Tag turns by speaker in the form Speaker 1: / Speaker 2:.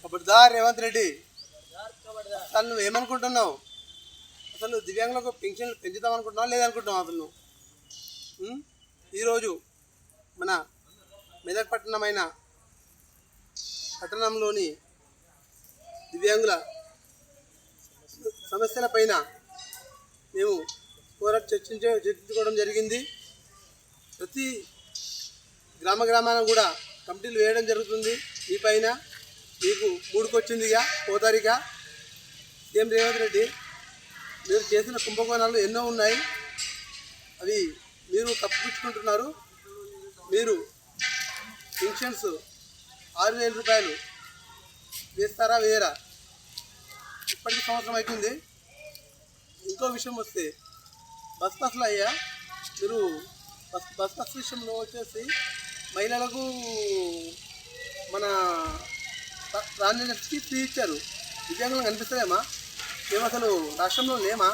Speaker 1: ఖబర్దార్ రేవంత్ రెడ్డి, అసలు నువ్వేమనుకుంటున్నావు? అసలు దివ్యాంగులకు పెన్షన్లు పెంచుతాం అనుకుంటున్నావు లేదనుకుంటున్నావు? అసలు నువ్వు ఈరోజు మన మెదక్ పట్టణంలోని దివ్యాంగుల సమస్యలపైన మేము చర్చించుకోవడం జరిగింది. ప్రతి గ్రామాన కూడా కమిటీలు వేయడం జరుగుతుంది. ఈ పైన మీకు మూడుకొచ్చిందిగా పోతారిగా. సీఎం రేవంత్ రెడ్డి, మీరు చేసిన కుంభకోణాలు ఎన్నో ఉన్నాయి, అవి మీరు తప్పించుకుంటున్నారు. మీరు పెన్షన్స్ 6,000 రూపాయలు వేస్తారా వేయరా? ఇప్పటికి సంవత్సరం అవుతుంది. ఇంకో విషయం వస్తే బస్ అయ్యా, మీరు బస్ విషయంలో వచ్చేసి మహిళలకు మన ట్రాన్స్జెండర్స్కి ఫ్రీ ఇచ్చారు. దివ్యాంగులకు కనిపిస్తలేమా? మేము అసలు రాష్ట్రంలో లేమా?